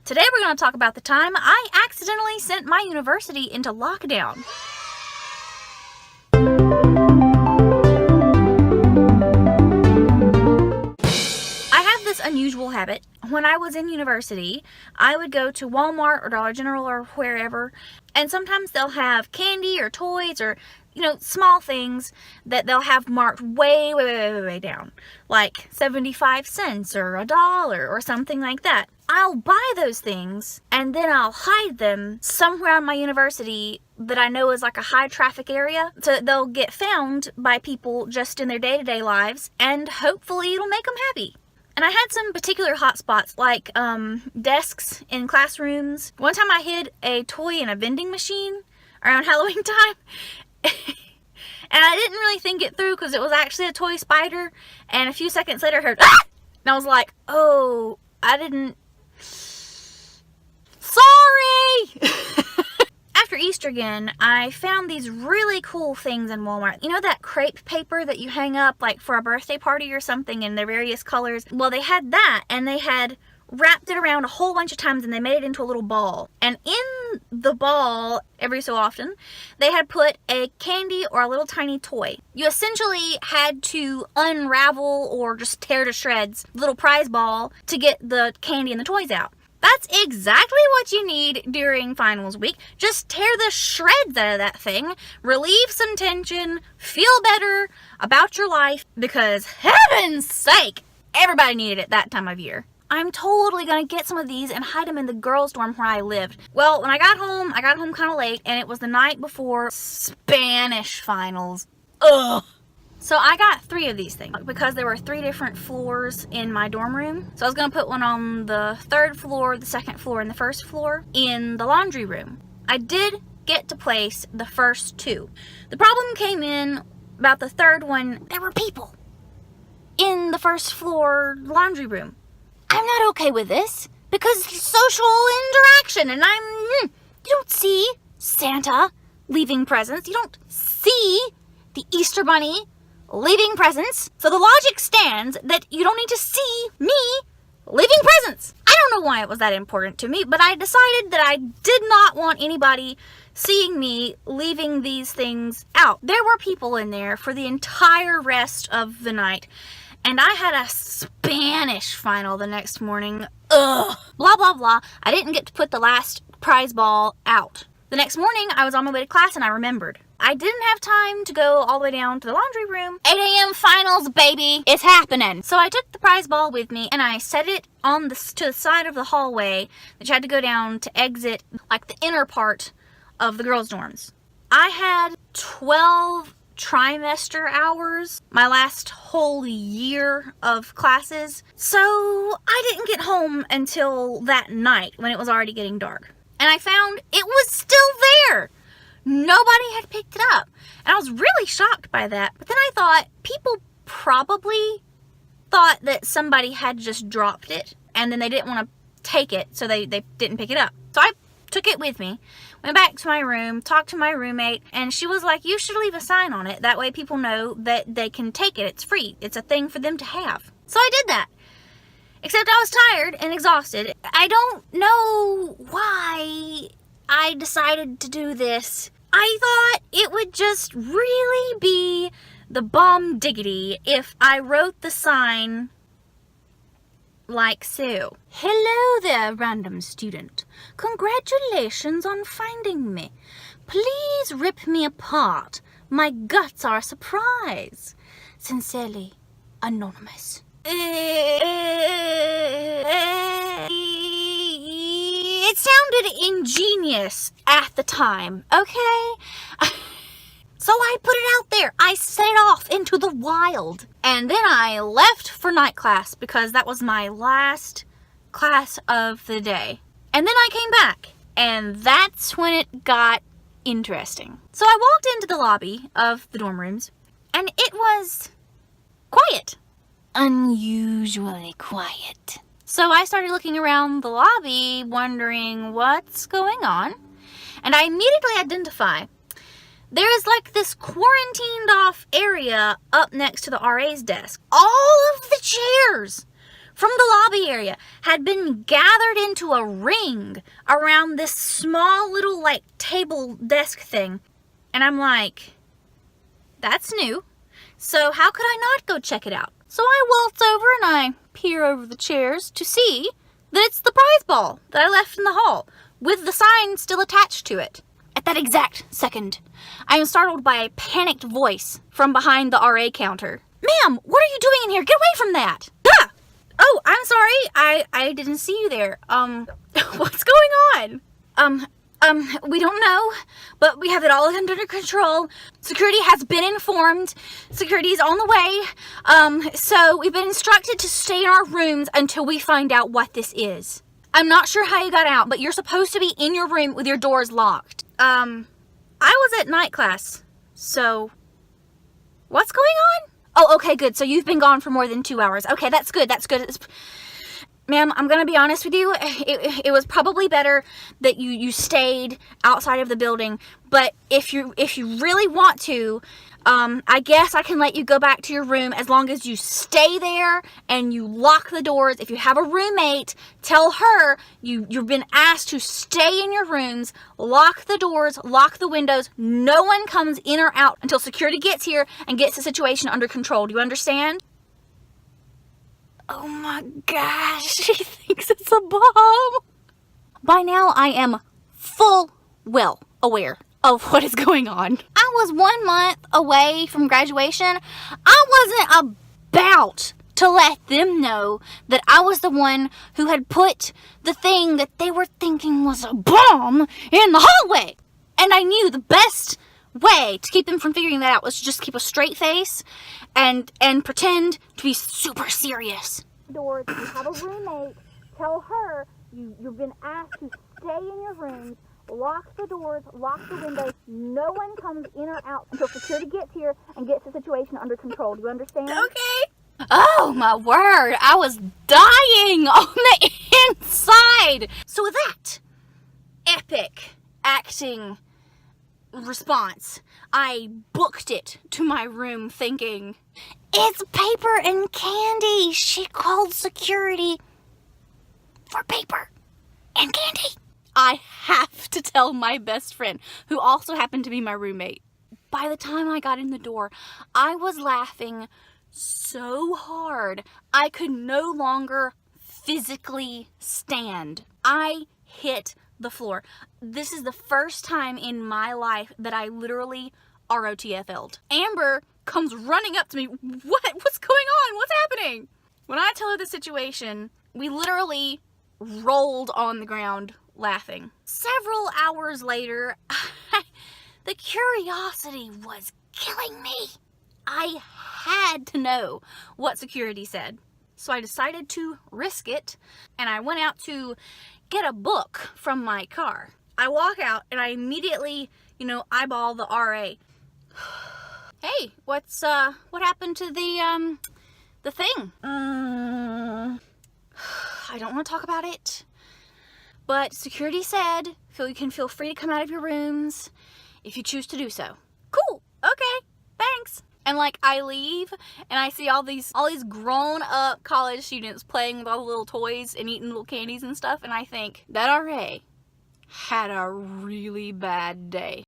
Today we're going to talk about the time I accidentally sent my university into lockdown. I have this unusual habit. When I was in university, I would go to Walmart or Dollar General or wherever, and sometimes they'll have candy or toys or small things that they'll have marked way down, like 75 cents or $1 or something like that. I'll buy those things and then I'll hide them somewhere in my university that I know is like a high traffic area, so they'll get found by people just in their day-to-day lives, and hopefully it'll make them happy. And I had some particular hot spots, like desks in classrooms. One time I hid a toy in a vending machine around Halloween time. And I didn't really think it through because it was actually a toy spider. And a few seconds later I heard, "Ah!" And I was like, oh, I didn't... Sorry! After Easter again, I found these really cool things in Walmart. You know that crepe paper that you hang up like for a birthday party or something in their various colors? Well, they had that, and they had wrapped it around a whole bunch of times and they made it into a little ball. And in the ball, every so often, they had put a candy or a little tiny toy. You essentially had to unravel or just tear to shreds the little prize ball to get the candy and the toys out. That's exactly what you need during finals week. Just tear the shreds out of that thing, relieve some tension, feel better about your life, because heaven's sake, everybody needed it that time of year. I'm totally gonna get some of these and hide them in the girls' dorm where I lived. Well, when I got home kind of late, and it was the night before Spanish finals. Ugh. So I got 3 of these things because there were 3 different floors in my dorm room. So I was gonna put one on the 3rd floor, the 2nd floor, and the 1st floor in the laundry room. I did get to place the first 2. The problem came in about the 3rd one. There were people in the 1st floor laundry room. I'm not okay with this because social interaction, and you don't see Santa leaving presents. You don't see the Easter Bunny leaving presents. So the logic stands that you don't need to see me leaving presents. I don't know why it was that important to me, but I decided that I did not want anybody seeing me leaving these things out. There were people in there for the entire rest of the night. And I had a Spanish final the next morning. Ugh. Blah, blah, blah. I didn't get to put the last prize ball out. The next morning, I was on my way to class and I remembered. I didn't have time to go all the way down to the laundry room. 8 a.m. finals, baby. It's happening. So I took the prize ball with me and I set it on to the side of the hallway that you had to go down to exit, like the inner part of the girls' dorms. I had 12 trimester hours, my last whole year of classes, so I didn't get home until that night when it was already getting dark. And I found it was still there. Nobody had picked it up. And I was really shocked by that. But then I thought, people probably thought that somebody had just dropped it and then they didn't want to take it, so they didn't pick it up. So I took it with me, went back to my room, talked to my roommate, and she was like, you should leave a sign on it. That way people know that they can take it. It's free. It's a thing for them to have. So I did that. Except I was tired and exhausted. I don't know why I decided to do this. I thought it would just really be the bomb diggity if I wrote the sign like so. Hello there, random student. Congratulations on finding me. Please rip me apart. My guts are a surprise. Sincerely, Anonymous. It sounded ingenious at the time, okay? So I put it out there. I set it off into the wild. And then I left for night class because that was my last class of the day. And then I came back. And that's when it got interesting. So I walked into the lobby of the dorm rooms and it was quiet. Unusually quiet. So I started looking around the lobby wondering what's going on. And I immediately identify there is like this quarantined off area up next to the RA's desk. All of the chairs from the lobby area had been gathered into a ring around this small little like table desk thing. And I'm like, that's new. So how could I not go check it out? So I waltz over and I peer over the chairs to see that it's the prize ball that I left in the hall with the sign still attached to it. At that exact second, I am startled by a panicked voice from behind the RA counter. Ma'am, what are you doing in here? Get away from that! Ah! Oh, I'm sorry. I didn't see you there. What's going on? We don't know, but we have it all under control. Security has been informed. Security is on the way. So we've been instructed to stay in our rooms until we find out what this is. I'm not sure how you got out, but you're supposed to be in your room with your doors locked. I was at night class, so what's going on? Oh, okay, good. So you've been gone for more than 2 hours. Okay, that's good. That's good. Ma'am, I'm gonna be honest with you. It was probably better that you stayed outside of the building. But if you really want to, I guess I can let you go back to your room as long as you stay there and you lock the doors. If you have a roommate, tell her you've been asked to stay in your rooms, lock the doors, lock the windows. No one comes in or out until security gets here and gets the situation under control. Do you understand? Oh my gosh, she thinks it's a bomb. By now, I am well aware of what is going on. I was 1 month away from graduation. I wasn't about to let them know that I was the one who had put the thing that they were thinking was a bomb in the hallway. And I knew the best way to keep them from figuring that out was to just keep a straight face and pretend to be super serious. Doors, if you have a roommate, tell her you've been asked to stay in your rooms, lock the doors, lock the windows. No one comes in or out until security gets here and gets the situation under control. Do you understand? Okay. Oh my word, I was dying on the inside. So with that epic acting response, I booked it to my room thinking, it's paper and candy. She called security for paper and candy. I have to tell my best friend, who also happened to be my roommate. By the time I got in the door, I was laughing so hard I could no longer physically stand. I hit the floor. This is the first time in my life that I literally ROTFL'd. Amber comes running up to me. What's going on? What's happening? When I tell her the situation, we literally rolled on the ground laughing. Several hours later, the curiosity was killing me. I had to know what security said. So I decided to risk it, and I went out to get a book from my car. I walk out and I immediately, eyeball the RA. Hey, what happened to the thing? I don't want to talk about it, but security said you can feel free to come out of your rooms if you choose to do so. Cool, okay, thanks. And I leave and I see all these grown up college students playing with all the little toys and eating little candies and stuff, and I think that RA had a really bad day.